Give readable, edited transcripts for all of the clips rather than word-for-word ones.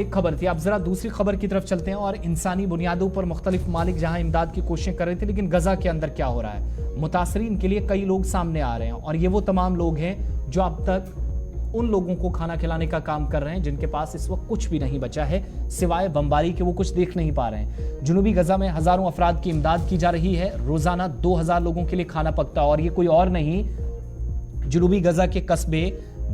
एक खबर थी। अब जरा दूसरी खबर की तरफ चलते हैं और इंसानी बुनियादों पर मुख्तलिफ मालिक जहां इमदाद की कोशिशें कर रहे थे, लेकिन गजा के अंदर क्या हो रहा है, मुतासरीन के लिए कई लोग सामने आ रहे हैं और ये वो तमाम लोग हैं जो अब तक उन लोगों को खाना खिलाने का काम कर रहे हैं जिनके पास इस वक्त कुछ भी नहीं बचा है सिवाय बमबारी के। वो कुछ देख नहीं पा रहे हैं। जुनूबी गजा में हजारों अफराद की इमदाद की जा रही है। रोजाना 2000 लोगों के लिए खाना पकता और ये कोई और नहीं, जुनूबी गजा के कस्बे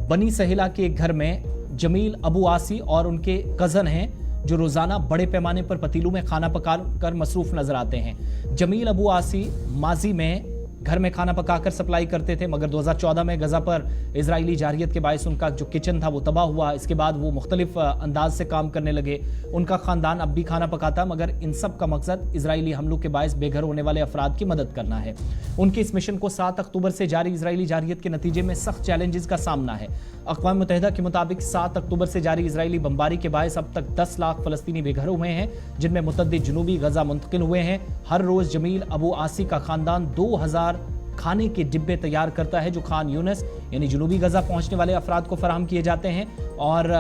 बनी सहेला के एक घर में जमील अबू आसी और उनके कजन हैं जो रोजाना बड़े पैमाने पर पतीलों में खाना पका कर मसरूफ नजर आते हैं। जमील अबू आसी माजी में घर में खाना पकाकर सप्लाई करते थे, मगर 2014 में गजा पर इजरायली जारियत के बायस उनका जो किचन था वो तबाह हुआ। इसके बाद वो मुख्तलिफ अंदाज से काम करने लगे। उनका खानदान अब भी खाना पकाता, मगर इन सब का मकसद इजरायली हमलों के बायस बेघर होने वाले अफराद की मदद करना है। उनके इस मिशन को 7 अक्टूबर से जारी इजरायली जारियत के नतीजे में सख्त चैलेंजेस का सामना है। अक़वाम मुत्तहिदा के मुताबिक 7 अक्टूबर से जारी इजरायली बमबारी के बायस अब तक 10 लाख फलस्तीनी बेघर हुए हैं, जिनमें मुतअद्दिद जुनूबी गजा मुंतकिल हुए हैं। हर रोज जमील अबू आसी का खानदान 2000 खाने के डिब्बे तैयार करता है जो खान यूनिस यानी जुनूबी गजा पहुंचने वाले अफराद को फराहम किए जाते हैं। और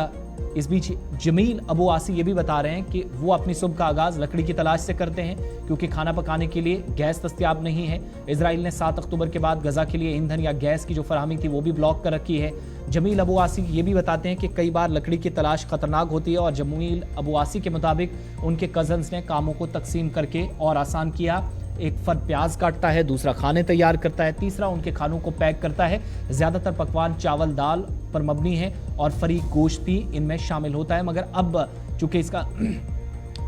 इस बीच जमील अबू आसी ये भी बता रहे हैं कि वो अपनी सुबह का आगाज लकड़ी की तलाश से करते हैं क्योंकि खाना पकाने के लिए गैस दस्तयाब नहीं है। इजराइल ने 7 अक्टूबर के बाद गजा के लिए ईंधन या गैस की जो फराहमी थी वो भी ब्लॉक कर रखी है। जमील अबू आसी ये भी बताते हैं कि कई बार लकड़ी की तलाश खतरनाक होती है और जमील अबू आसी के मुताबिक उनके कजन्स ने कामों को तकसीम करके और आसान किया। एक फर्द प्याज काटता है, दूसरा खाने तैयार करता है, तीसरा उनके खानों को पैक करता है। ज्यादातर पकवान चावल दाल पर मबनी है और फरीक गोश्त भी इनमें शामिल होता है, मगर अब चूंकि इसका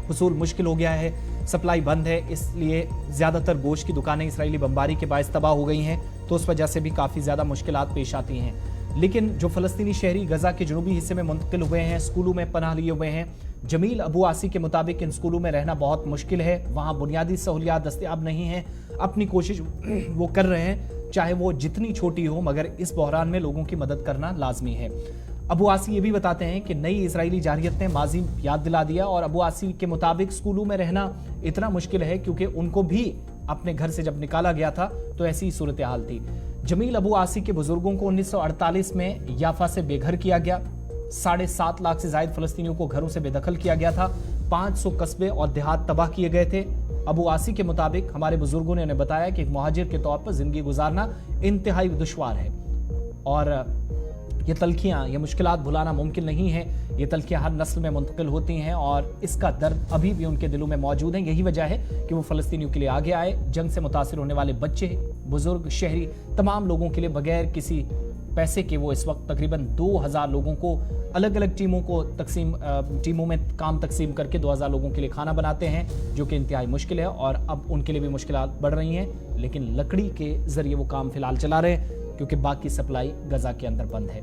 हुसूल मुश्किल हो गया है, सप्लाई बंद है, इसलिए ज्यादातर गोश्त की दुकानें इसराइली बमबारी के बायस तबाह हो गई हैं, तो उस वजह से भी काफी ज्यादा मुश्किलात पेश आती हैं। लेकिन जो फलस्तीनी शहरी गजा के जनूबी हिस्से में मुंतकिल हुए हैं, स्कूलों में पनाह लिए हुए हैं, जमील अबू आसी के मुताबिक इन स्कूलों में रहना बहुत मुश्किल है। वहाँ बुनियादी सहूलियात दस्तयाब नहीं है। अपनी कोशिश वो कर रहे हैं, चाहे वो जितनी छोटी हो, मगर इस बहरान में लोगों की मदद करना लाजमी है। अबू आसी ये भी बताते हैं कि नई इजरायली जारियत ने माजी याद दिला दिया और अबू आसी के मुताबिक स्कूलों में रहना इतना मुश्किल है क्योंकि उनको भी अपने घर से जब निकाला गया था तो ऐसी ही सूरत हाल थी। जमील अबू आसी के बुजुर्गों को 1948 में याफा से बेघर किया गया। 7.5 लाख से ज्यादा फलस्तीनियों को घरों से बेदखल किया गया था। 500 कस्बे और देहात तबाह किए गए थे। अबू आसी के मुताबिक हमारे बुजुर्गों ने उन्हें बताया कि एक मुहाजिर के तौर पर जिंदगी गुजारना इंतहाई दुश्वार है और ये तलखियाँ, ये मुश्किलात भुलाना मुमकिन नहीं है। ये तलखियाँ हर नस्ल में मुंतकिल होती हैं और इसका दर्द अभी भी उनके दिलों में मौजूद है। यही वजह है कि वो फलस्तीनियों के लिए आगे आए। जंग से मुतासिर होने वाले बच्चे, बुजुर्ग, शहरी, तमाम लोगों के लिए बगैर किसी पैसे के वो इस वक्त तकरीबन 2000 लोगों को अलग अलग टीमों में काम तकसीम करके 2000 लोगों के लिए खाना बनाते हैं, जो कि इंतहाई मुश्किल है और अब उनके लिए भी मुश्किलात बढ़ रही हैं। लेकिन लकड़ी के जरिए वो काम फिलहाल चला रहे हैं क्योंकि बाकी सप्लाई गजा के अंदर बंद है।